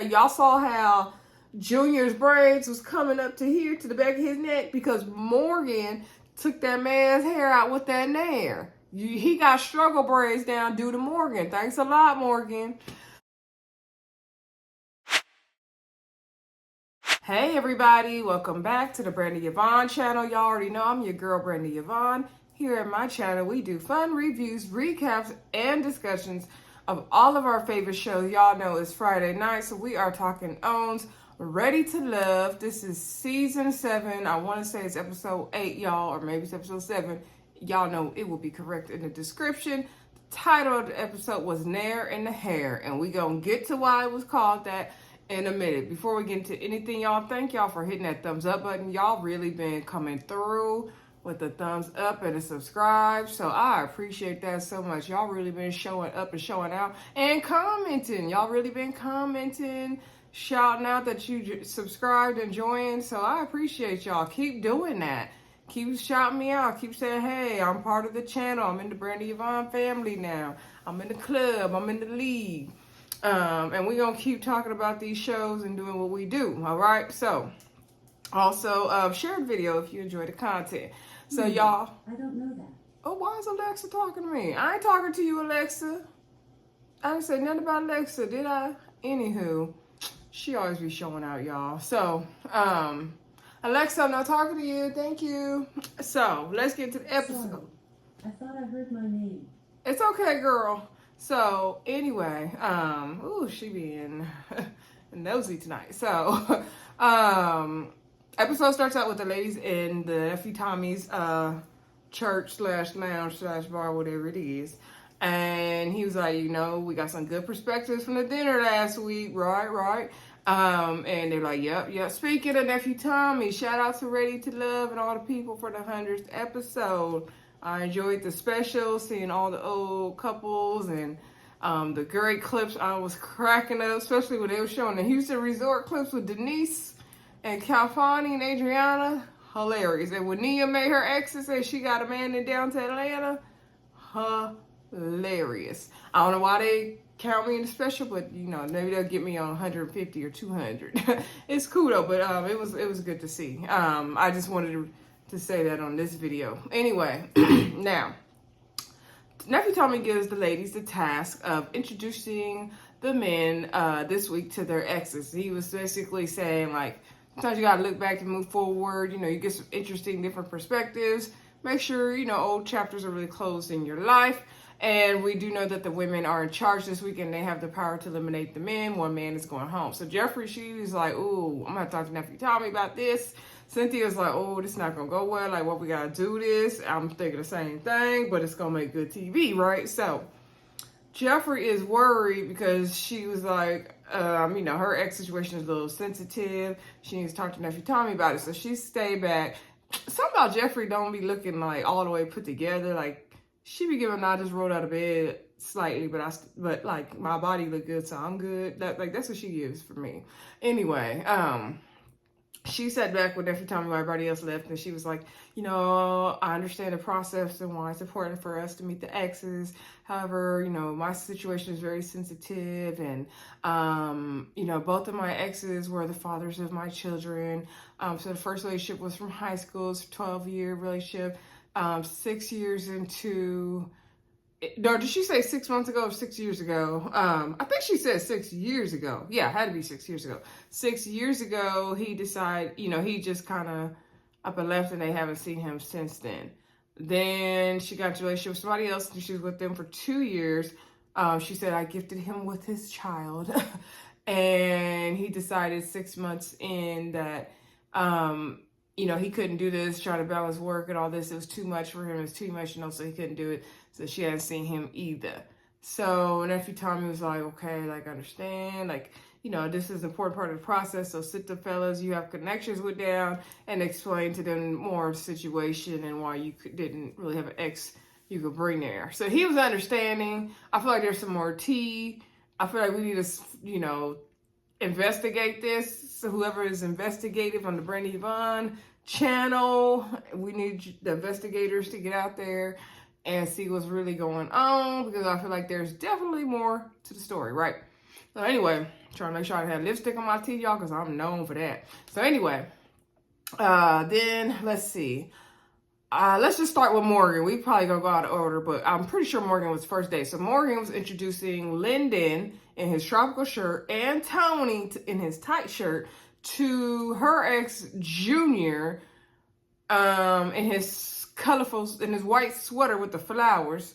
Y'all saw how Junior's braids was coming up to here, to the back of his neck, because Morgan took that man's hair out with that Nair. He got struggle braids down due to Morgan. Thanks a lot, Morgan. Hey everybody, welcome back to the Brandy Yvonne channel. Y'all already know I'm your girl, Brandy Yvonne. Here at my channel, we do fun reviews, recaps, and discussions of all of our favorite shows. Y'all know it's Friday night, so we are talking Owns, Ready to Love. This is season 7. I want to say it's episode 8, y'all, or maybe it's episode 7. Y'all know it will be correct in the description. The title of the episode was Nair and the Hair, and we gonna get to why it was called that in a minute. Before we get into anything, y'all, thank y'all for hitting that thumbs up button. Y'all really been coming through with the thumbs up and the subscribe, so I appreciate that so much. Y'all really been showing up and showing out and commenting. Y'all really been commenting, shouting out that you subscribed and joined, so I appreciate y'all. Keep doing that. Keep shouting me out. Keep saying, hey, I'm part of the channel. I'm in the Brandy Yvonne family now. I'm in the club. I'm in the league. And we're going to keep talking about these shows and doing what we do, all right? So, also, share the video if you enjoy the content. So, y'all. I don't know that. Oh, why is Alexa talking to me? I ain't talking to you, Alexa. I didn't say nothing about Alexa, did I? Anywho, she always be showing out, y'all. So, Alexa, I'm not talking to you. Thank you. So, let's get to the episode. Sorry. I thought I heard my name. It's okay, girl. So anyway, ooh, she being nosy tonight. So, episode starts out with the ladies in the nephew Tommy's church / lounge / bar, whatever it is. And he was like, you know, we got some good perspectives from the dinner last week, right? And they're like, yep. Speaking of nephew Tommy, shout out to Ready to Love and all the people for the 100th episode. I enjoyed the special, seeing all the old couples and the great clips. I was cracking up, especially when they were showing the Houston Resort clips with Denise and Calfani and Adriana. Hilarious. And when Nia made her exes and she got a man in down to Atlanta, hilarious. I don't know why they count me in the special, but you know, maybe they'll get me on 150 or 200. It's cool though, but it was good to see. I just wanted to say that on this video. Anyway, now, nephew Tommy gives the ladies the task of introducing the men this week to their exes. He was basically saying, like, sometimes you gotta look back to move forward. You know, you get some interesting different perspectives. Make sure, you know, old chapters are really closed in your life. And we do know that the women are in charge this week and they have the power to eliminate the men. One man is going home. So Jefri, she was like, ooh, I'm gonna talk to nephew Tommy about this. Cynthia's like, oh, this is not gonna go well. Like, what we gotta do this? I'm thinking the same thing, but it's gonna make good TV, right? So Jefri is worried because she was like, you know, her ex situation is a little sensitive. She needs to talk to nephew Tommy about it. So she stayed back. Something about Jefri don't be looking like all the way put together. Like, she be giving, I just rolled out of bed slightly, but like my body look good, so I'm good. That's what she gives for me. Anyway, she sat back with nephew Tommy while everybody else left, and she was like, you know, I understand the process and why it's important for us to meet the exes. However, you know, my situation is very sensitive, and, you know, both of my exes were the fathers of my children. So the first relationship was from high school. It's a 12-year relationship, 6 years into... No, did she say 6 months ago or 6 years ago? I think she said 6 years ago. Yeah, it had to be 6 years ago. 6 years ago, he decided, you know, he just kind of up and left and they haven't seen him since then. Then she got into a relationship with somebody else and she was with them for 2 years. She said, I gifted him with his child. And he decided 6 months in that, you know, he couldn't do this, trying to balance work and all this. It was too much for him. It was too much, you know, so he couldn't do it. So she hadn't seen him either. So nephew Tommy was like, okay, like, I understand. Like, you know, this is an important part of the process. So sit the fellas you have connections with down and explain to them more of the situation and why you didn't really have an ex you could bring there. So he was understanding. I feel like there's some more tea. I feel like we need to, you know, investigate this. So whoever is investigative on the Brandy Yvonne channel, we need the investigators to get out there and see what's really going on, because I feel like there's definitely more to the story, right? So anyway, Trying to make sure I had lipstick on my teeth, y'all, because I'm known for that. So anyway, then let's see. Let's just start with Morgan. We probably gonna go out of order, but I'm pretty sure Morgan was first day. So Morgan was introducing Lyndon in his tropical shirt and Tony in his tight shirt to her ex Junior, in his in his white sweater with the flowers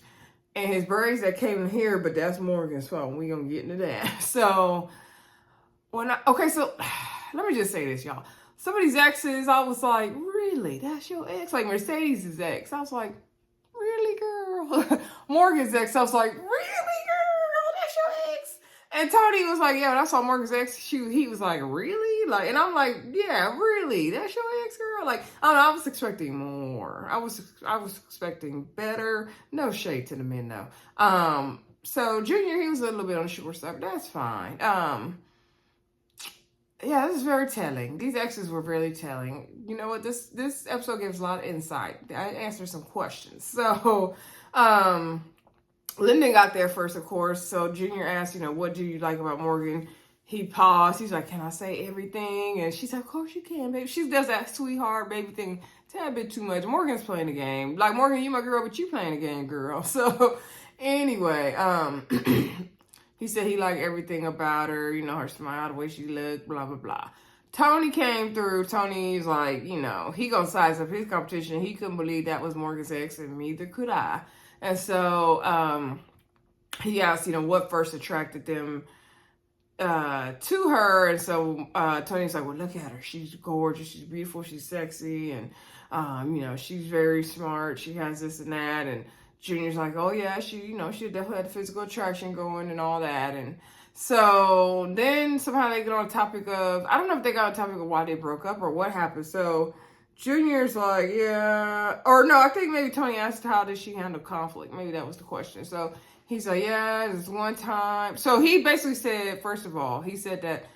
and his braids that came in here. But that's Morgan's fault. We gonna get into that. So so let me just say this, y'all. Some of these exes, I was like, really? That's your ex? Like Mercedes' ex. I was like, really, girl? Morgan's ex, I was like, really, girl? That's your ex? And Tony was like, yeah, that's all Morgan's ex. He was like, really? Like, and I'm like, yeah, really? That's your ex, girl? Like, I don't know, I was expecting more. I was expecting better. No shade to the men, though. So Junior, he was a little bit on the short side, but that's fine. Yeah, this is very telling. These exes were really telling. You know what? This episode gives a lot of insight. I answered some questions. So, Lyndon got there first, of course. So Junior asked, what do you like about Morgan? He paused. He's like, can I say everything? And she's like, of course you can, baby. She does that sweetheart baby thing a tad bit too much. Morgan's playing the game. Like, Morgan, you my girl, but you playing the game, girl. So, anyway, he said he liked everything about her, her smile, the way she looked, blah, blah, blah. Tony came through. Tony's like, he gonna size up his competition. He couldn't believe that was Morgan's ex, and neither could I. And so he asked, what first attracted them to her. And so Tony's like, well, look at her. She's gorgeous. She's beautiful. She's sexy. And, she's very smart. She has this and that. And Junior's like, oh yeah, she definitely had the physical attraction going and all that. And so then somehow they get on the topic of, I don't know if they got on the topic of why they broke up or what happened. So Junior's like, yeah, or no, I think maybe Tony asked how did she handle conflict. Maybe that was the question. So he's like, yeah, this one time. So he basically said, first of all, he said that,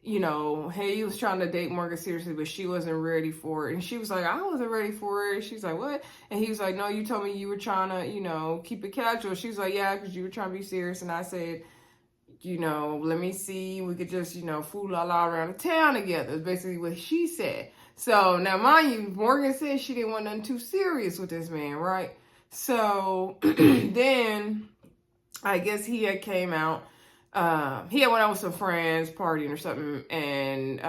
hey, he was trying to date Morgan seriously, but she wasn't ready for it. And she was like, I wasn't ready for it. She's like, what? And he was like, no, you told me you were trying to, keep it casual. She's like, yeah, because you were trying to be serious. And I said, let me see. We could just, fool la la around the town together. That's basically what she said. So now, mind you, Morgan said she didn't want nothing too serious with this man, right? So then I guess he had came out. He had went out with some friends partying or something and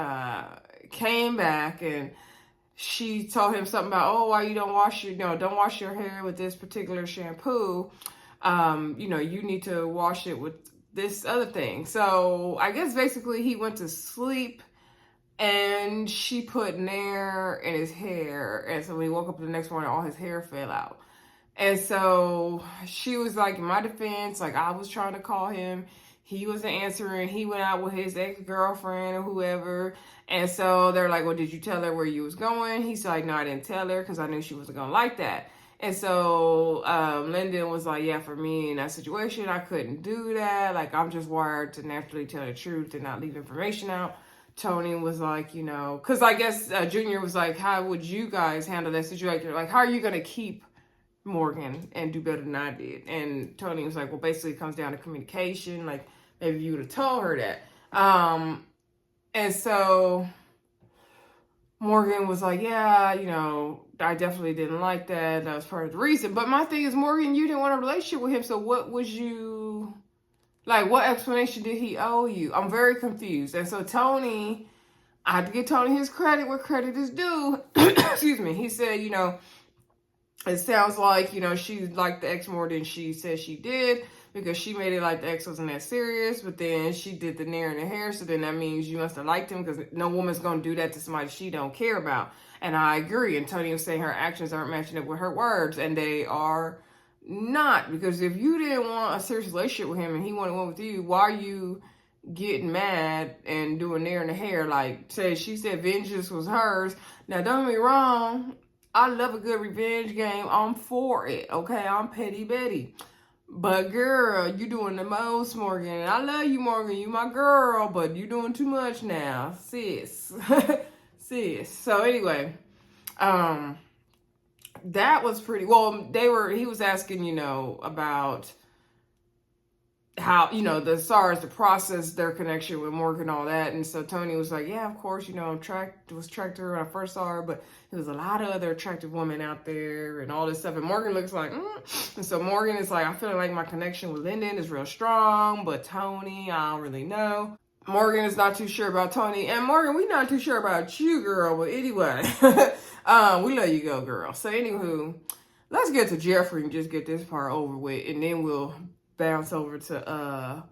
came back and she told him something about, oh, why you don't wash your hair with this particular shampoo. You need to wash it with this other thing. So I guess basically he went to sleep and she put Nair in his hair. And so when he woke up the next morning, all his hair fell out. And so she was like, in my defense, like I was trying to call him. He wasn't answering. He went out with his ex-girlfriend or whoever. And so they're like, well, did you tell her where you was going? He's like, no, I didn't tell her because I knew she wasn't going to like that. And so Lyndon was like, yeah, for me in that situation, I couldn't do that. Like, I'm just wired to naturally tell the truth and not leave information out. Tony was like, because I guess Junior was like, how would you guys handle that situation? Like, how are you going to keep Morgan and do better than I did? And Tony was like, well, basically it comes down to communication. Like, maybe you would have told her that. And so Morgan was like, yeah, I definitely didn't like that. That was part of the reason. But my thing is, Morgan, you didn't want a relationship with him. So what explanation did he owe you? I'm very confused. And so Tony, I have to give Tony his credit where credit is due. Excuse me. He said, it sounds like, she liked the ex more than she said she did because she made it like the ex wasn't that serious, but then she did the Nair in the hair. So then that means you must have liked him because no woman's going to do that to somebody she don't care about. And I agree. And Tony was saying her actions aren't matching up with her words, and they are not, because if you didn't want a serious relationship with him and he wanted one with you, why are you getting mad and doing Nair in the hair? Like, she said vengeance was hers. Now, don't get me wrong. I love a good revenge game. I'm for it, okay? I'm Petty Betty. But, girl, you doing the most, Morgan. And I love you, Morgan. You my girl, but you doing too much now, sis. Sis. So, anyway, that was pretty... Well, he was asking, about... how, as far as the process, their connection with Morgan and all that. And so Tony was like, yeah, of course, was attracted to her when I first saw her, but there was a lot of other attractive women out there and all this stuff. And Morgan looks like, And so Morgan is like, I feel like my connection with Lyndon is real strong, but Tony, I don't really know. Morgan is not too sure about Tony. And Morgan, we not too sure about you, girl. But anyway, we let you go, girl. So anywho, let's get to Jefri and just get this part over with. And then we'll bounce over to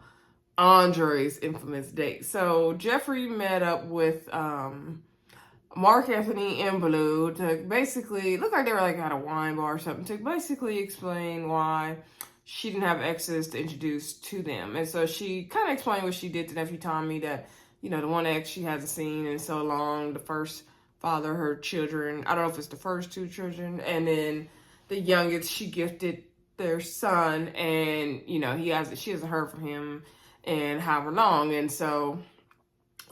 Andre's infamous date. So Jefri met up with Mark Anthony and Blue to basically look like they were like at a wine bar or something to basically explain why she didn't have exes to introduce to them. And so she kind of explained what she did to nephew Tommy, that the one ex she hasn't seen in so long, the first father of her children, I don't know if it's the first two children, and then the youngest she gifted their son, and she hasn't heard from him in however long. And so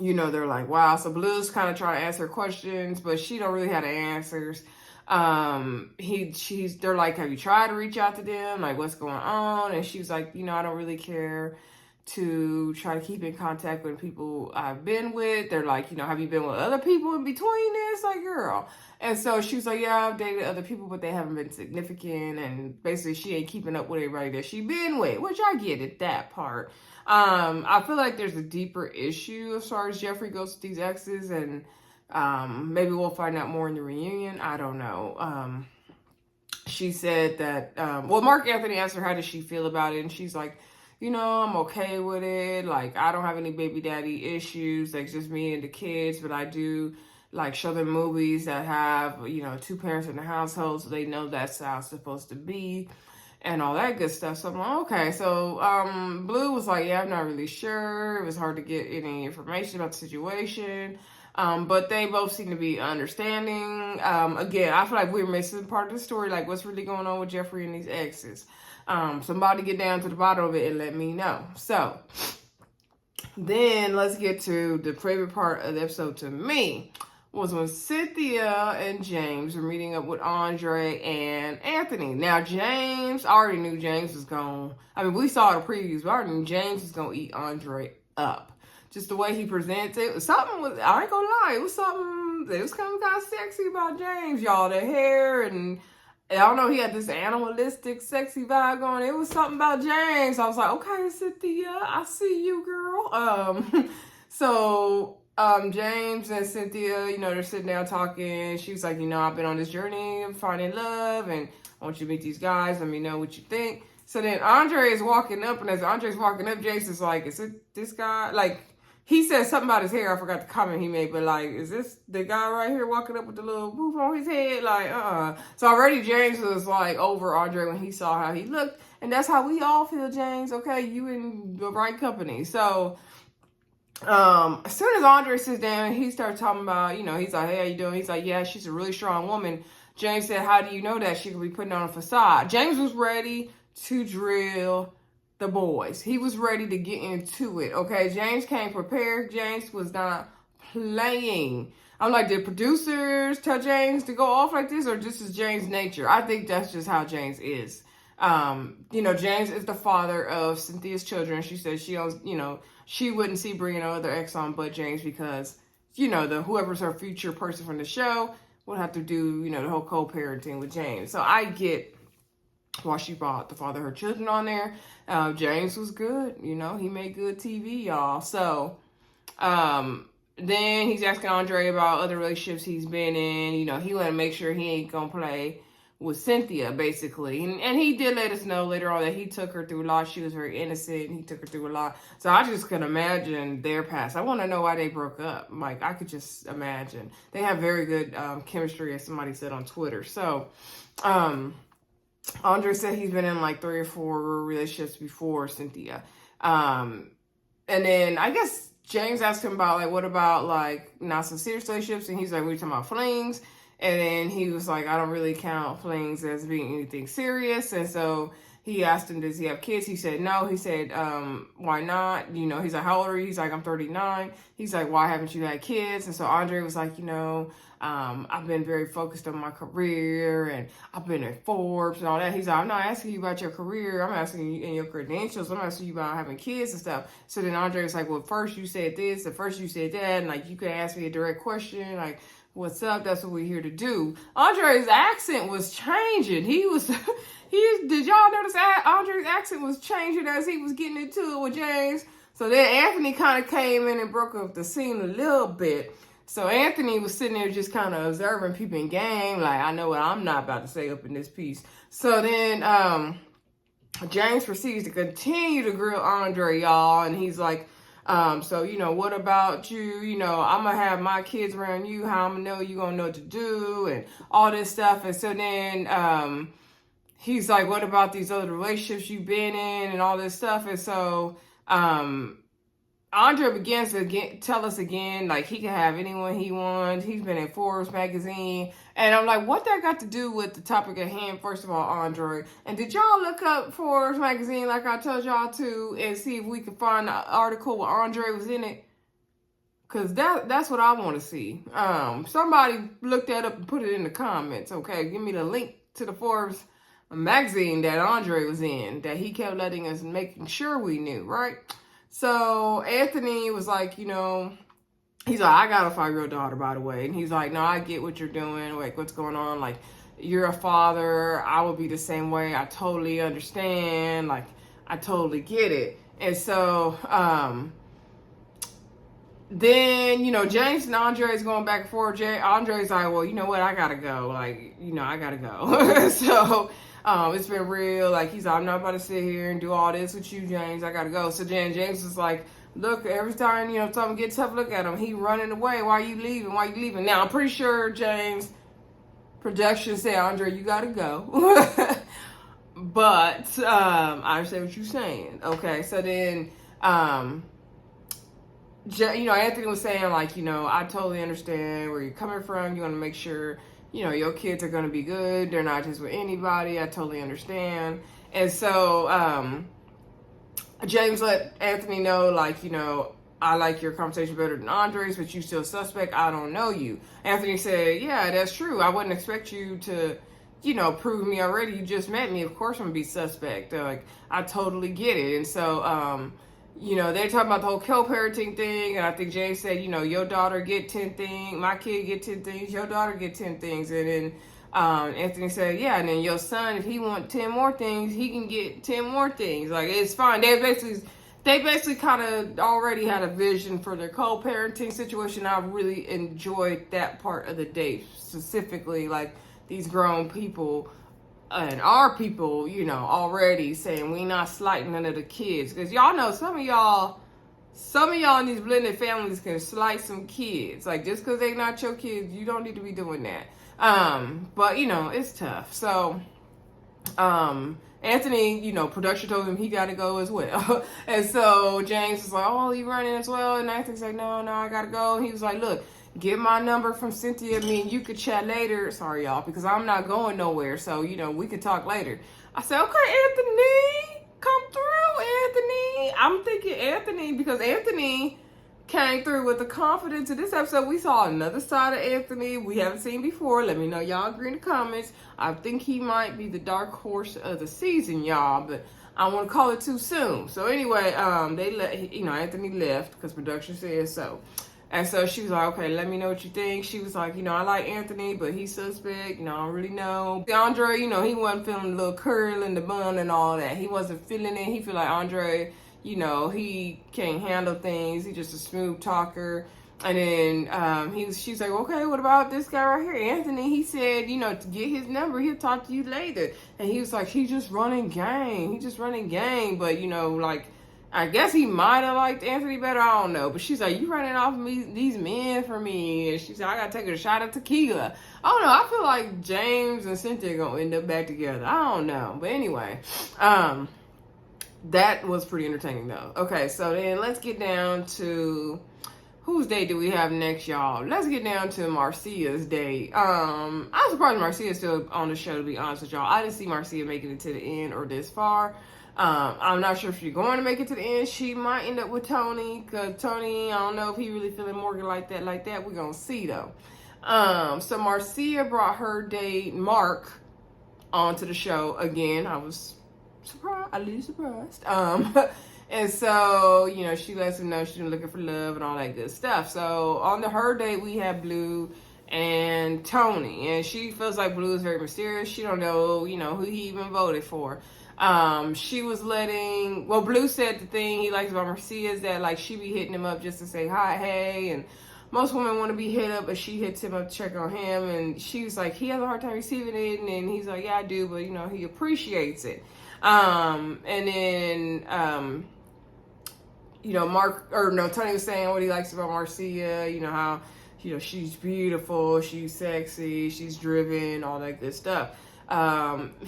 they're like, wow. So Blue's kind of trying to answer questions, but she don't really have the answers. They're like, have you tried to reach out to them, like what's going on? And she's like, I don't really care to try to keep in contact with people I've been with. They're like, have you been with other people in between this? Like, girl. And so she was like, yeah, I've dated other people, but they haven't been significant. And basically she ain't keeping up with everybody that she been with, which I get it, that part. I feel like there's a deeper issue as far as Jefri goes with these exes, and maybe we'll find out more in the reunion. I don't know. She said that, Mark Anthony asked her, how does she feel about it? And she's like, I'm okay with it. Like, I don't have any baby daddy issues. Like, just me and the kids, but I do like show them movies that have, two parents in the household, so they know that's how it's supposed to be and all that good stuff. So I'm like, okay. So Blue was like, yeah, I'm not really sure. It was hard to get any information about the situation. But they both seem to be understanding. Again, I feel like we're missing part of the story, like what's really going on with Jefri and these exes. Somebody get down to the bottom of it and let me know. So then let's get to the favorite part of the episode to me, was when Cynthia and James were meeting up with Andre and Anthony. Now, James, I already knew James was going, we saw the previews, but I already knew James was going to eat Andre up. Just the way he presents it, I ain't gonna lie, it was kind of sexy about James, y'all. The hair, and I don't know, he had this animalistic, sexy vibe going. It was something about James. I was like, okay, Cynthia, I see you, girl. James and Cynthia, they're sitting down talking. She was like, I've been on this journey of finding love, and I want you to meet these guys. Let me know what you think. So then Andre is walking up, and as Andre's walking up, James is like, is it this guy? Like, he said something about his hair. I forgot the comment he made, but like, is this the guy right here walking up with the little boof on his head? Like, So already James was like over Andre when he saw how he looked. And that's how we all feel, James. Okay, you in the right company. So as soon as Andre sits down, he starts talking about, he's like, hey, how you doing? He's like, yeah, she's a really strong woman. James said, how do you know that? She could be putting on a facade. James was ready to drill the boys. He was ready to get into it. Okay, James came prepared. James was not playing. I'm like, did producers tell James to go off like this, or just is James' nature? I think that's just how James is. James is the father of Cynthia's children. She said she owns, she wouldn't see bringing another ex on but James because, whoever's her future person from the show would have to do, the whole co-parenting with James. So I get why she brought the father of her children on there. James was good. He made good TV, y'all. So then he's asking Andre about other relationships he's been in. He want to make sure he ain't going to play with Cynthia, basically. And he did let us know later on that he took her through a lot. She was very innocent. He took her through a lot. So I just can imagine their past. I want to know why they broke up. Like, I could just imagine. They have very good chemistry, as somebody said on Twitter. So, Andre said he's been in like 3 or 4 relationships before Cynthia. And then I guess James asked him about like, what about like not some serious relationships? And he's like, we're talking about flings. And then he was like, I don't really count flings as being anything serious. And so he asked him, does he have kids? He said no. He said, why not? You know, he's like, how old are you? He's like, I'm 39. He's like, why haven't you had kids? And so Andre was like, you know, I've been very focused on my career, and I've been at Forbes and all that. He's like, I'm not asking you about your career. I'm asking you in your credentials. I'm asking you about having kids and stuff. So then Andre was like, well, first you said this, and first you said that, and like, you could ask me a direct question, like, what's up? That's what we're here to do. Andre's accent was changing. Did y'all notice Andre's accent was changing as he was getting into it with James? So then Anthony kind of came in and broke up the scene a little bit. So Anthony was sitting there just kind of observing people in game, like, I know what I'm not about to say up in this piece. So then James proceeds to continue to grill Andre, y'all, and he's like, so, you know, what about you? You know, I'm going to have my kids around you. How I'm going to know you going to know what to do and all this stuff. And so then he's like, what about these other relationships you've been in and all this stuff? And so Andre begins to tell us again, like, he can have anyone he wants. He's been in Forbes magazine. And I'm like, what that got to do with the topic at hand, first of all, Andre? And did y'all look up Forbes magazine like I told y'all to and see if we could find an article where Andre was in it? Because that's what I want to see. Somebody look that up and put it in the comments, okay? Give me the link to the Forbes magazine that Andre was in, that he kept letting us, making sure we knew, right? So Anthony was like, you know, he's like, I got a 5-year-old daughter, by the way. And he's like, no, I get what you're doing. Like, what's going on? Like, you're a father. I would be the same way. I totally understand. Like, I totally get it. And so then, you know, James and Andre is going back and forth. Andre's like, well, you know what? I got to go. Like, you know, I got to go. So it's been real. Like, he's like, I'm not about to sit here and do all this with you, James. I got to go. So then James is like, look, every time, you know, something gets tough, look at him. He running away. Why you leaving? Why you leaving? Now, I'm pretty sure James production said, Andre, you got to go. But I understand what you're saying. Okay, so then, you know, Anthony was saying, like, you know, I totally understand where you're coming from. You want to make sure, you know, your kids are going to be good. They're not just with anybody. I totally understand. And so James let Anthony know, like, you know, I like your conversation better than Andre's, but you still suspect. I don't know you. Anthony said, yeah, that's true. I wouldn't expect you to, you know, prove me already. You just met me. Of course I'm going to be suspect. Like, I totally get it. And so, you know, they're talking about the whole co-parenting thing. And I think James said, you know, your daughter get 10 things. My kid get 10 things. Your daughter get 10 things. And then Anthony said, yeah, and then your son, if he want 10 more things, he can get 10 more things. Like, it's fine. They basically kind of already had a vision for their co-parenting situation. I really enjoyed that part of the date, specifically, like, these grown people and our people, you know, already saying we not slighting none of the kids. Because y'all know some of y'all in these blended families can slight some kids. Like, just because they not your kids, you don't need to be doing that. But, you know, it's tough. So, Anthony, you know, production told him he got to go as well. And so James was like, oh, you running as well? And Anthony's like, no, I got to go. And he was like, look, get my number from Cynthia. Me and you could chat later. Sorry, y'all, because I'm not going nowhere. So, you know, we could talk later. I said, okay, Anthony, come through, Anthony. I'm thinking Anthony, because Anthony came through with the confidence. In this episode, we saw another side of Anthony we haven't seen before. Let me know y'all agree in the comments. I think he might be the dark horse of the season, y'all, but I don't want to call it too soon. So anyway, Anthony left because production said so. And so she was like, okay, let me know what you think. She was like, you know, I like Anthony, but he's suspect. You know, I don't really know. Andre, you know, he wasn't feeling a little curl in the bun and all that. He wasn't feeling it. He feel like Andre, you know, he can't handle things. He's just a smooth talker. And then she's like, okay, what about this guy right here? Anthony, he said, you know, to get his number, he'll talk to you later. And he was like, he's just running game. But, you know, like, I guess he might have liked Anthony better. I don't know. But she's like, you running off me, these men for me. And she said, I got to take a shot of tequila. I don't know. I feel like James and Cynthia are going to end up back together. I don't know. But anyway, that was pretty entertaining, though. Okay, so then let's get down to whose date do we have next, y'all? Let's get down to Marcia's date. I'm surprised Marcia's still on the show, to be honest with y'all. I didn't see Marcia making it to the end or this far. I'm not sure if she's going to make it to the end. She might end up with Tony, because Tony, I don't know if he really feeling Morgan like that. We're going to see, though. So Marcia brought her date, Mark, onto the show again. I was surprised, a little surprised. And so, you know, she lets him know she's looking for love and all that good stuff. So on her date, we have Blue and Tony, and she feels like Blue is very mysterious. She don't know, you know, who he even voted for. She was Blue said the thing he likes about Marcia is that, like, she be hitting him up just to say hi, hey, and most women want to be hit up, but she hits him up to check on him, and she's like, he has a hard time receiving it, and he's like, yeah, I do, but, you know, he appreciates it. And then, you know, Tony was saying what he likes about Marcia, you know, how, you know, she's beautiful, she's sexy, she's driven, all that good stuff. Mark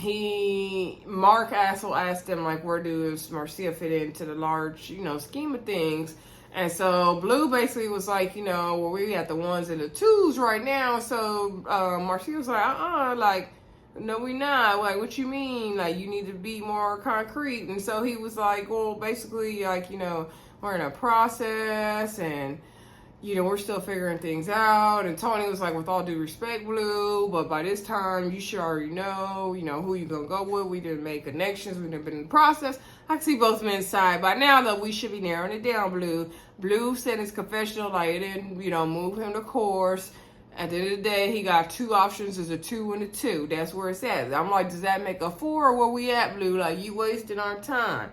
asked him, like, where does Marcia fit into the large, you know, scheme of things? And so Blue basically was like, you know, well, we got the ones and the twos right now. So Marcia was like, like, no, we not. Like, what you mean? Like, you need to be more concrete. And so he was like, well, basically, like, you know, we're in a process and, you know, we're still figuring things out. And Tony was like, with all due respect, Blue, but by this time, you should already know, you know, who you gonna go with. We didn't make connections. We didn't been in the process. I can see both men's side. By now, though, we should be narrowing it down, Blue. Blue said his confessional, like, it didn't, you know, move him to course. At the end of the day, he got two options. There's a 2 and a 2. That's where it's at. I'm like, does that make a 4 or where we at, Blue? Like, you wasted our time.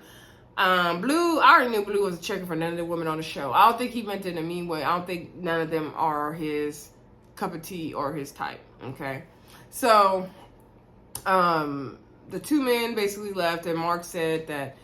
Blue, I already knew Blue wasn't checking for none of the women on the show. I don't think he meant it in a mean way. I don't think none of them are his cup of tea or his type, okay? So, the two men basically left, and Mark said that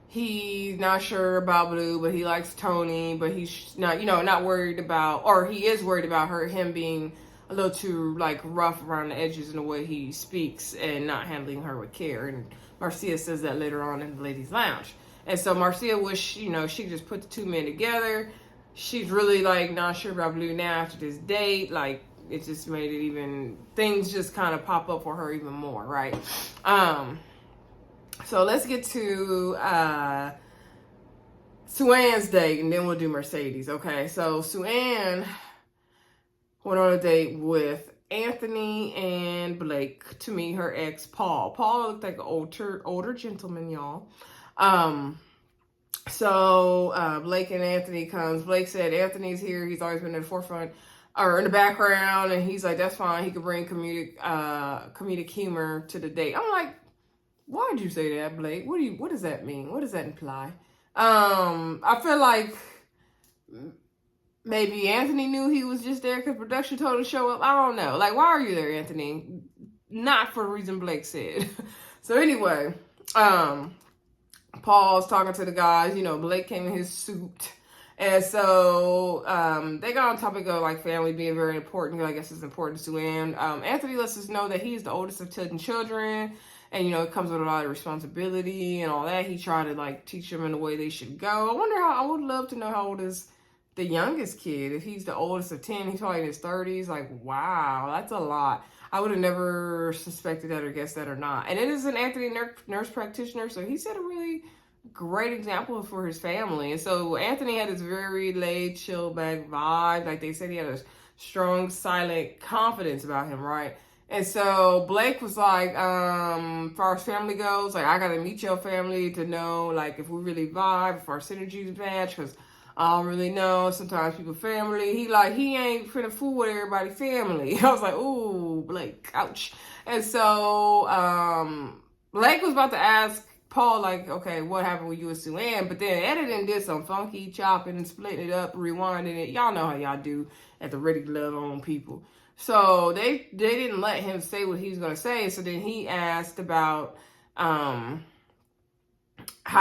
he's not sure about Blue, but he likes Tony, but he's not, you know, not worried about, or he is worried about him being a little too, like, rough around the edges in the way he speaks and not handling her with care. And Marcia says that later on in the ladies' lounge. And so Marcia wish, you know, she could just put the two men together. She's really, like, not sure about Blue now after this date. Like, it just made it even, things just kind of pop up for her even more, right? So let's get to Sue-Ann's date, and then we'll do Mercedes, okay? So Sue-Ann went on a date with Anthony and Blake to meet her ex, Paul. Paul looked like an older gentleman, y'all. So Blake and Anthony comes. Blake said Anthony's here. He's always been in the forefront or in the background, and he's like, that's fine. He could bring comedic humor to the date. I'm like, why'd you say that, Blake? What does that mean? What does that imply? I feel like maybe Anthony knew he was just there because production told him to show up. I don't know. Like, why are you there, Anthony? Not for the reason Blake said. So anyway, Paul's talking to the guys. You know, Blake came in his suit. And so they got on topic of, like, family being very important. I guess it's important to Sue-Ann. Anthony lets us know that he's the oldest of 10 children. And, you know, it comes with a lot of responsibility and all that. He tried to, like, teach them in the way they should go. I would love to know how old is the youngest kid. If he's the oldest of 10, he's probably in his 30s. Like, wow, that's a lot. I would have never suspected that or guessed that or not. And it is an Anthony nurse practitioner, so he set a really great example for his family. And so Anthony had this very laid, chill back vibe. Like they said, he had a strong, silent confidence about him, right? And so Blake was like, as far as family goes, like, I got to meet your family to know, like, if we really vibe, if our synergies match, because I don't really know. Sometimes people family, he ain't finna fool with everybody's family. I was like, ooh, Blake, ouch. And so Blake was about to ask Paul, like, okay, what happened with you and Sue-Ann? But then editing did some funky chopping and splitting it up, rewinding it. Y'all know how y'all do at the Ready to Love on people. So they didn't let him say what he was going to say. So then he asked about how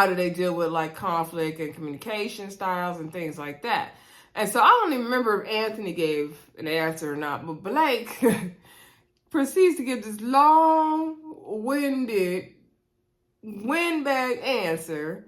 do they deal with, like, conflict and communication styles and things like that. And so I don't even remember if Anthony gave an answer or not, but Blake proceeds to give this long-winded, windbag answer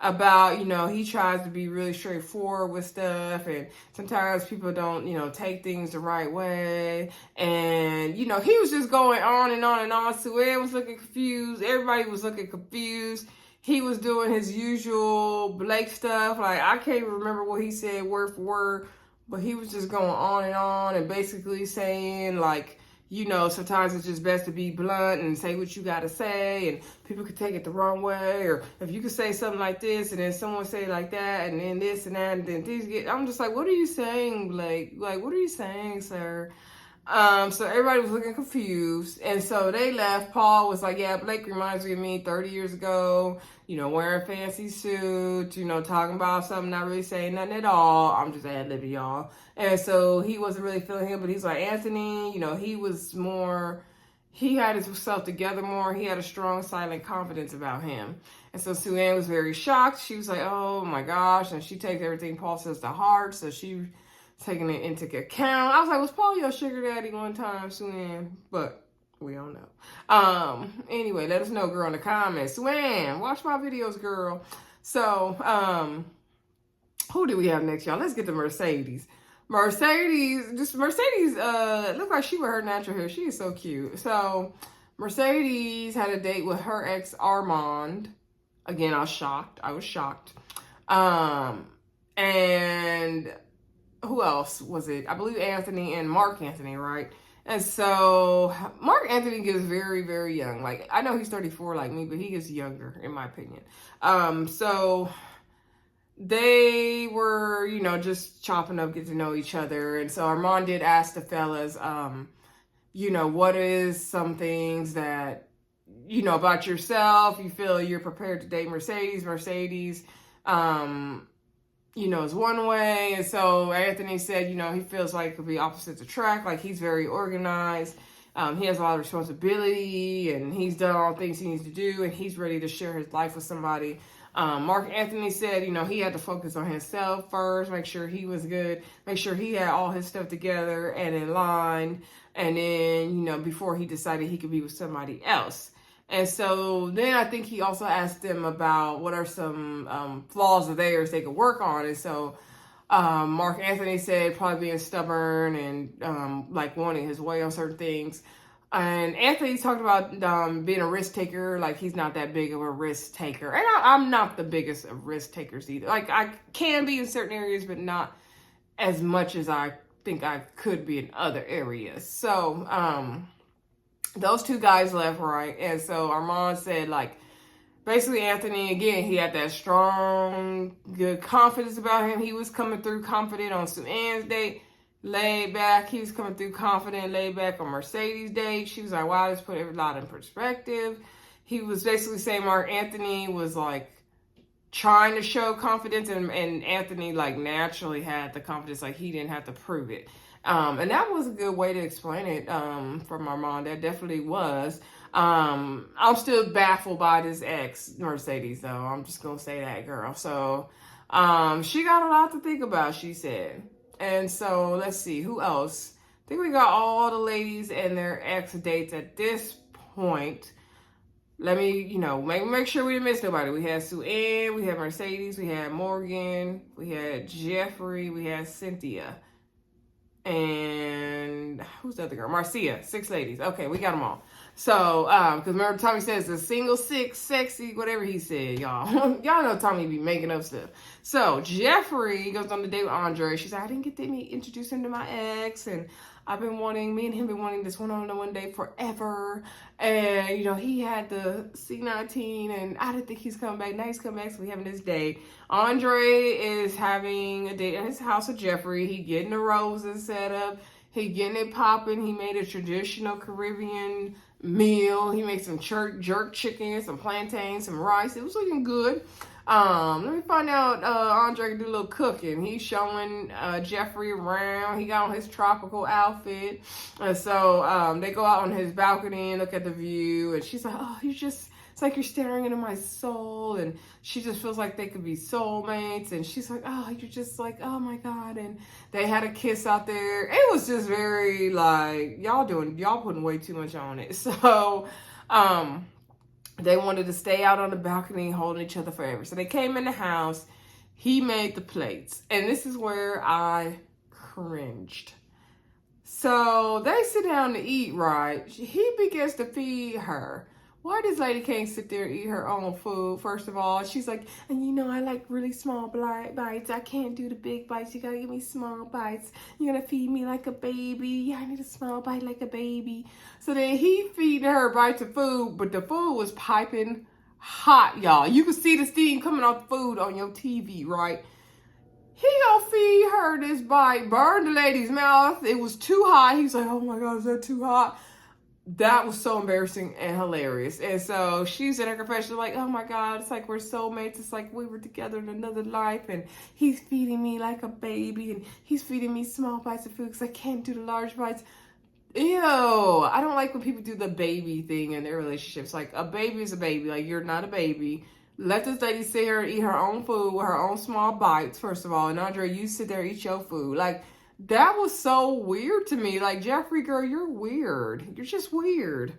about, he tries to be really straightforward with stuff, and sometimes people don't, take things the right way. And, he was just going on and on and on. Sued was looking confused. Everybody was looking confused. He was doing his usual Blake stuff. Like, I can't even remember what he said word for word, but he was just going on and basically saying, like, sometimes it's just best to be blunt and say what you got to say, and people could take it the wrong way. Or if you could say something like this and then someone say it like that, and then this and that, and then things get, I'm just like, what are you saying, Blake? Like, what are you saying, sir? So everybody was looking confused. And so they left. Paul was like, yeah, Blake reminds me of me 30 years ago, wearing fancy suits, talking about something, not really saying nothing at all. I'm just ad-libbing, y'all. And so he wasn't really feeling him, but he's like, Anthony, he was more, he had himself together more. He had a strong, silent confidence about him. And so Sue-Ann was very shocked. She was like, oh my gosh. And she takes everything Paul says to heart. So she taking it into account. I was like, was Paul your sugar daddy one time, Sue-Ann? But we don't know. Anyway, let us know, girl, in the comments. Sue-Ann, watch my videos, girl. So, who do we have next, y'all? Let's get to Mercedes. Mercedes, looked like she with her natural hair. She is so cute. So, Mercedes had a date with her ex, Armand. Again, I was shocked. And who else was it? I believe Anthony and Mark Anthony, right? And so Mark Anthony gets very, very young. Like, I know he's 34 like me, but he gets younger, in my opinion. So they were, just chopping up, getting to know each other. And so Armand did ask the fellas, what is some things that, about yourself, you feel you're prepared to date Mercedes, is one way. And so Anthony said, he feels like it could be opposites attract. Like, he's very organized. He has a lot of responsibility, and he's done all the things he needs to do, and he's ready to share his life with somebody. Mark Anthony said, he had to focus on himself first, make sure he was good, make sure he had all his stuff together and in line. And then, before he decided he could be with somebody else. And so then I think he also asked them about what are some flaws of theirs they could work on. And so Mark Anthony said probably being stubborn and like wanting his way on certain things. And Anthony talked about being a risk taker. Like, he's not that big of a risk taker. And I'm not the biggest of risk takers either. Like, I can be in certain areas, but not as much as I think I could be in other areas. So, those two guys left, right? And so Armand said, like, basically Anthony, again, he had that strong, good confidence about him. He was coming through confident on Sue-Ann's date, laid back. He was coming through confident, laid back on Mercedes' date. She was like, wow, this put a lot in perspective. He was basically saying Mark Anthony was, like, trying to show confidence, and Anthony, like, naturally had the confidence, like, he didn't have to prove it. And that was a good way to explain it from Armand. That definitely was. I'm still baffled by this ex, Mercedes, though. I'm just going to say that, girl. So she got a lot to think about, she said. And so let's see. Who else? I think we got all the ladies and their ex dates at this point. Let me, make sure we didn't miss nobody. We had Sue-Ann, we had Mercedes, we had Morgan, we had Jefri, we had Cynthia. And who's the other girl? Marcia. 6 ladies. Okay, we got them all. So, because remember Tommy says the single, 6, sexy, whatever he said, y'all. Y'all know Tommy be making up stuff. So, Jefri goes on the date with Andre. She said, I didn't get to introduce him to my ex, and me and him been wanting this one-on-one date forever. And, he had the C19, and I didn't think he's coming back. Now he's coming back, so we having this date. Andre is having a date at his house with Jefri. He getting the roses set up. He getting it popping. He made a traditional Caribbean meal. He made some jerk chicken, some plantains, some rice. It was looking good. Let me find out Andre can do a little cooking. He's showing Jefri around. He got on his tropical outfit. And so they go out on his balcony and look at the view. And she's like, oh, it's like you're staring into my soul. And she just feels like they could be soulmates. And she's like, oh, you're just like, oh my God. And they had a kiss out there. It was just very like, y'all putting way too much on it. So, they wanted to stay out on the balcony holding each other forever. So they came in the house. He made the plates. And this is where I cringed. So they sit down to eat, right? He begins to feed her. Why this lady can't sit there and eat her own food? First of all, she's like, and you know, I like really small bites. I can't do the big bites. You gotta give me small bites. You're gonna feed me like a baby. Yeah, I need a small bite like a baby. So then he feeding her bites of food, but the food was piping hot, y'all. You can see the steam coming off the food on your TV, right? He gonna feed her this bite, burn the lady's mouth. It was too hot. He's like, oh my God, is that too hot? That was so embarrassing and hilarious. And so she's in her confession like, oh my God, it's like we're soulmates. It's like we were together in another life. And he's feeding me like a baby. And he's feeding me small bites of food because I can't do the large bites. Ew. I don't like when people do the baby thing in their relationships. Like, a baby is a baby. Like, you're not a baby. Let this lady sit here and eat her own food with her own small bites, first of all. And Andre, you sit there and eat your food. Like, that was so weird to me. Like, Jefri, girl, you're weird. You're just weird.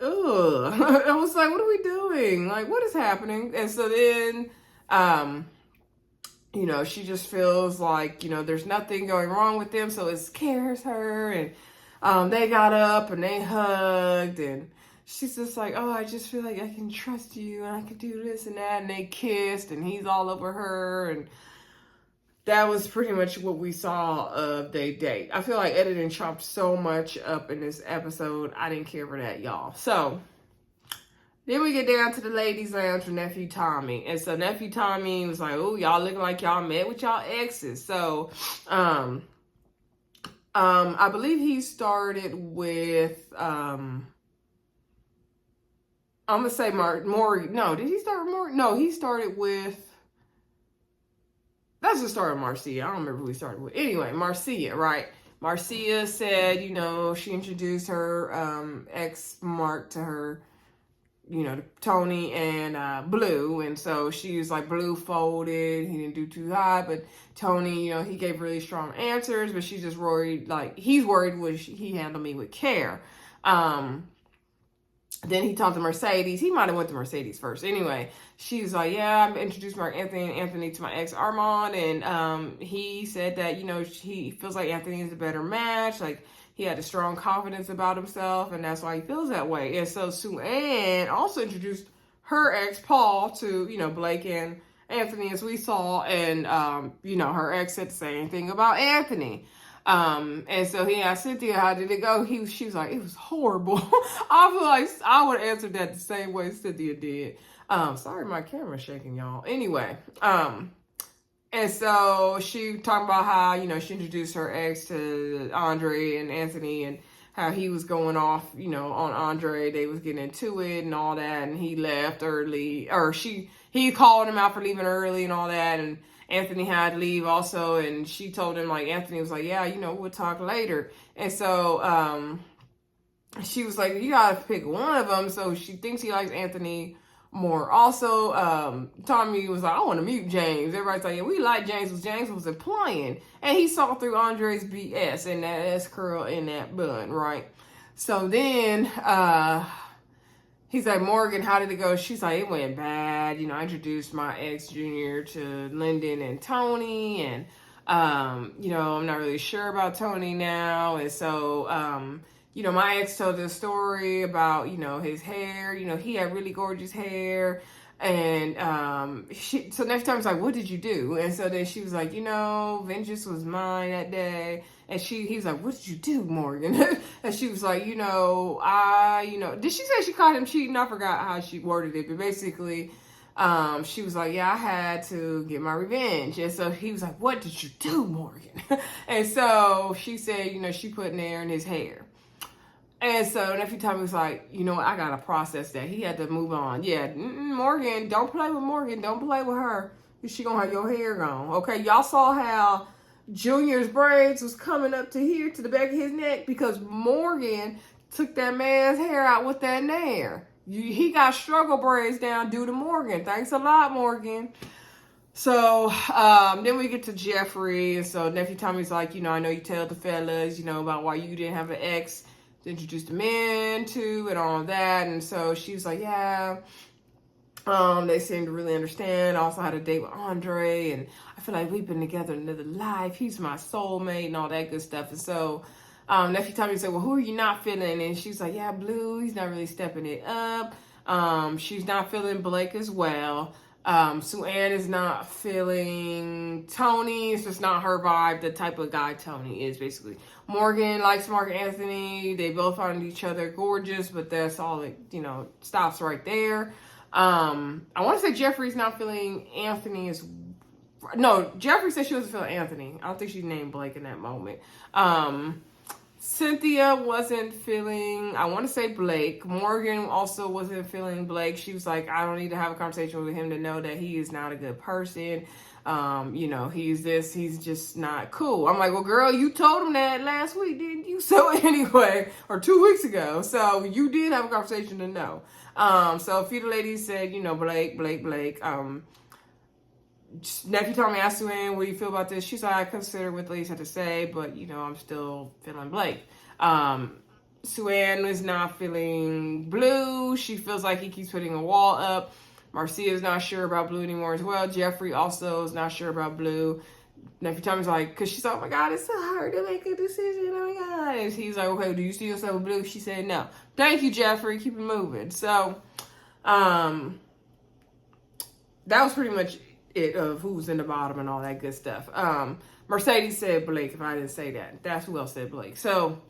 Ugh. I was like, what are we doing? Like, what is happening? And so then, you know, she just feels like, you know, there's nothing going wrong with them. So it scares her. And they got up and they hugged. And she's just like, oh, I just feel like I can trust you. And I can do this and that. And they kissed. And he's all over her. And that was pretty much what we saw of their date. I feel like editing chopped so much up in this episode. I didn't care for that, y'all. So then we get down to the ladies' lounge with Nephew Tommy. And so Nephew Tommy was like, oh, y'all looking like y'all met with y'all exes. So I believe he started with I'm gonna say Maury. No, did he start with Maury? No, he started with, that's the start of Marcia. I don't remember who he started with. Anyway, Marcia, right? Marcia said, you know, she introduced her ex Mark to her, you know, to Tony and Blue. And so she was like, Blue folded. He didn't do too hot. But Tony, you know, he gave really strong answers. But she's just worried, like, he's worried would he handle me with care. Then he talked to Mercedes. He might have went to Mercedes first. Anyway, she's like, yeah, I introduced Mark Anthony to my ex Armand. And he said that, you know, he feels like Anthony is a better match. Like, he had a strong confidence about himself. And that's why he feels that way. And so Sue Ann also introduced her ex Paul to, you know, Blake and Anthony, as we saw. And, you know, her ex said the same thing about Anthony. And so he asked Cynthia, how did it go? She was like, it was horrible. I feel like I would have answered that the same way Cynthia did. Sorry, my camera's shaking, y'all. Anyway, and so she talked about how, you know, she introduced her ex to Andre and Anthony and how he was going off, you know, on Andre. They was getting into it and all that. And he left early, or he called him out for leaving early and all that. And Anthony had to leave also, and she told him, like, Anthony was like, yeah, you know, we'll talk later. And so she was like, you gotta pick one of them. So she thinks he likes Anthony more. Also, Tommy was like, I want to meet James. Everybody's like, yeah, we like James, because James was employing. And he saw through Andre's BS and that S curl in that bun, right? So then he's like, Morgan, how did it go? She's like, it went bad. You know, I introduced my ex Junior to Lyndon and Tony. And, you know, I'm not really sure about Tony now. And so, you know, my ex told the story about, you know, his hair. You know, he had really gorgeous hair. And so next time I was like, what did you do? And so then she was like, you know, vengeance was mine that day. And he was like, what did you do, Morgan? And she was like, you know, did she say she caught him cheating? I forgot how she worded it, but basically, she was like, yeah, I had to get my revenge. And so he was like, what did you do, Morgan? And so she said, you know, she put Nair in his hair. And so Nephew Tommy was like, you know what, I got to process that. He had to move on. Yeah, Morgan, don't play with Morgan. Don't play with her. She going to have your hair gone. Okay, y'all saw how Junior's braids was coming up to here, to the back of his neck, because Morgan took that man's hair out with that Nair. He got struggle braids down due to Morgan. Thanks a lot, Morgan. So then we get to Jefri. And so Nephew Tommy's like, you know, I know you tell the fellas, you know, about why you didn't have an ex introduce the men to and all that. And so she was like, yeah. They seem to really understand. I also had a date with Andre, and I feel like we've been together in another life. He's my soulmate and all that good stuff. And so nephew Tommy said, well, who are you not feeling? And she's like, yeah, Blue, he's not really stepping it up. She's not feeling Blake as well. Sue Ann is not feeling Tony. It's just not her vibe, the type of guy Tony is, basically. Morgan likes Mark Anthony. They both find each other gorgeous, but that's all it, stops right there. I want to say Jeffrey's not feeling Anthony as... No, Jefri said she wasn't feeling Anthony. I don't think she named Blake in that moment. Cynthia wasn't feeling, I want to say Blake. Morgan also wasn't feeling Blake. She was like, I don't need to have a conversation with him to know that he is not a good person. He's just not cool. I'm like, well, girl, you told him that last week, didn't you? So anyway, or 2 weeks ago. So you did have a conversation to know. So a few of the ladies said, Blake. Nephew told me, asked Sue Ann, what do you feel about this? She's like, I consider what the ladies had to say, but, I'm still feeling Blake. Sue Ann is not feeling Blue. She feels like he keeps putting a wall up. Marcia is not sure about Blue anymore as well. Jefri also is not sure about Blue. Nephew Tommy's like, because she's like, oh my God, it's so hard to make a decision. Oh my God. And he's like, okay, do you see yourself with Blue? She said, no. Thank you, Jefri. Keep it moving. So, that was pretty much it of who's in the bottom and all that good stuff. Mercedes said Blake, if I didn't say that. That's who else said Blake. So,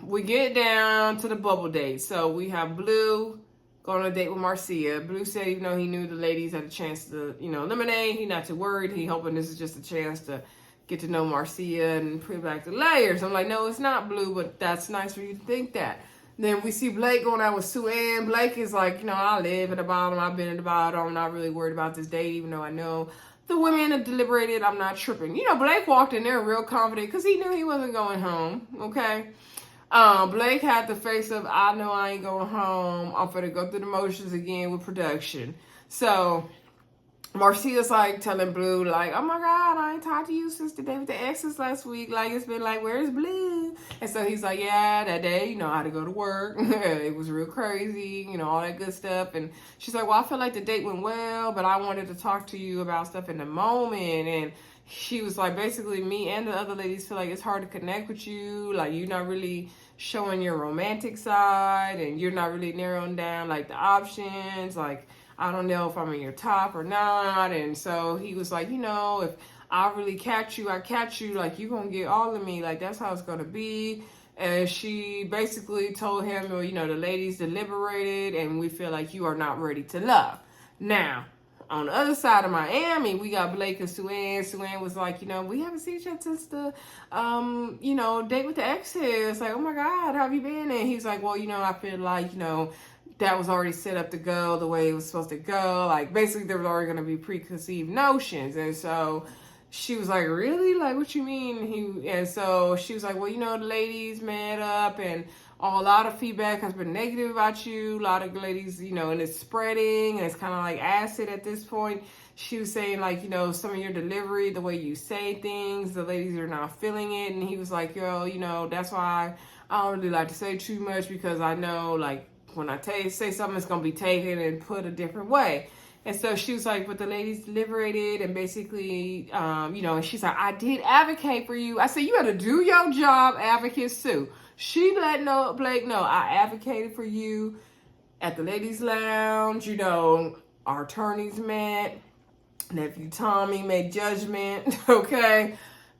we get down to the bubble date. So, we have Blue going on a date with Marcia. Blue said even though he knew the ladies had a chance to, eliminate, he's not too worried. He hoping this is just a chance to get to know Marcia and put back the layers. I'm like, no, it's not, Blue, but that's nice for you to think that. Then we see Blake going out with Sue Ann. Blake is like, I live at the bottom. I've been at the bottom. I'm not really worried about this date, even though I know the women have deliberated. I'm not tripping. Blake walked in there real confident because he knew he wasn't going home, okay? Blake had the face of, I know I ain't going home. I'm finna go through the motions again with production. So Marcia's like telling Blue, like, oh my God, I ain't talked to you since the day with the exes last week. Like, it's been like, where's Blue? And so he's like, yeah, that day, I had to go to work. It was real crazy, all that good stuff. And she's like, well, I feel like the date went well, but I wanted to talk to you about stuff in the moment. And she was like, basically, me and the other ladies feel like it's hard to connect with you. Like, you're not really showing your romantic side, and you're not really narrowing down, like, the options. Like, I don't know if I'm in your top or not. And so he was like, if I really catch you, like, you're going to get all of me. Like, that's how it's going to be. And she basically told him, well, the ladies deliberated, and we feel like you are not ready to love. Now, on the other side of Miami, we got Blake and Sue Ann. Sue Ann was like, we haven't seen each other since the, date with the exes. Like, oh my God, how have you been? And he's like, well, I feel like, that was already set up to go the way it was supposed to go. Like, basically, there was already going to be preconceived notions. And so she was like, really? Like, what you mean? And so she was like, well, the ladies met up, and a lot of feedback has been negative about you. A lot of ladies, and it's spreading, and it's kind of like acid at this point. She was saying, like, some of your delivery, the way you say things, the ladies are not feeling it. And he was like, yo, that's why I don't really like to say too much, because I know, like, when I say something, it's going to be taken and put a different way. And so she was like, but the ladies deliberated, and basically, and she's like, I did advocate for you. I said, you had to do your job, Advocate Sue. She let Blake know, I advocated for you at the ladies' lounge. Our attorneys met. Nephew Tommy made judgment, okay?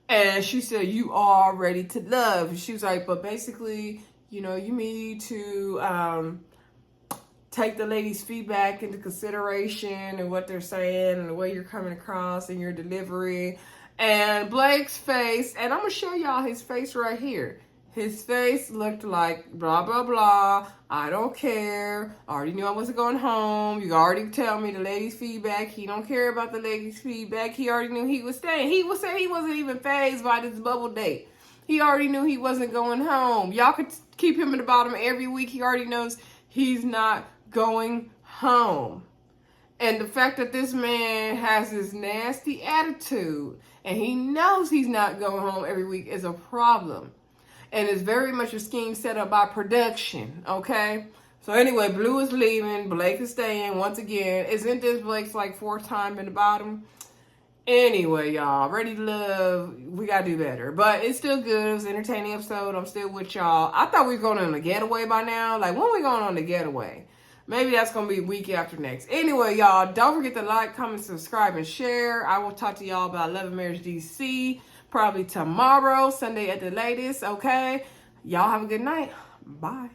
And she said, you are ready to love. And she was like, but basically, you need to take the ladies' feedback into consideration and what they're saying and the way you're coming across and your delivery. And Blake's face, and I'm going to show y'all his face right here. His face looked like blah, blah, blah. I don't care. I already knew I wasn't going home. You already tell me the ladies' feedback. He don't care about the ladies' feedback. He already knew he was staying. He was saying he wasn't even fazed by this bubble date. He already knew he wasn't going home. Y'all could keep him in the bottom every week. He already knows he's not going home. And the fact that this man has this nasty attitude and he knows he's not going home every week is a problem. and it's very much a scheme set up by production, okay? So anyway, Blue is leaving, Blake is staying once again. Isn't this Blake's like fourth time in the bottom? Anyway, y'all, Ready to Love, we gotta do better. But it's still good. It was an entertaining episode. I'm still with y'all. I thought we were going on a getaway by now. Like, when are we going on the getaway? Maybe that's gonna be week after next. Anyway, y'all, don't forget to like, comment, subscribe, and share. I will talk to y'all about Love and Marriage DC probably tomorrow, Sunday at the latest, okay? Y'all have a good night. Bye.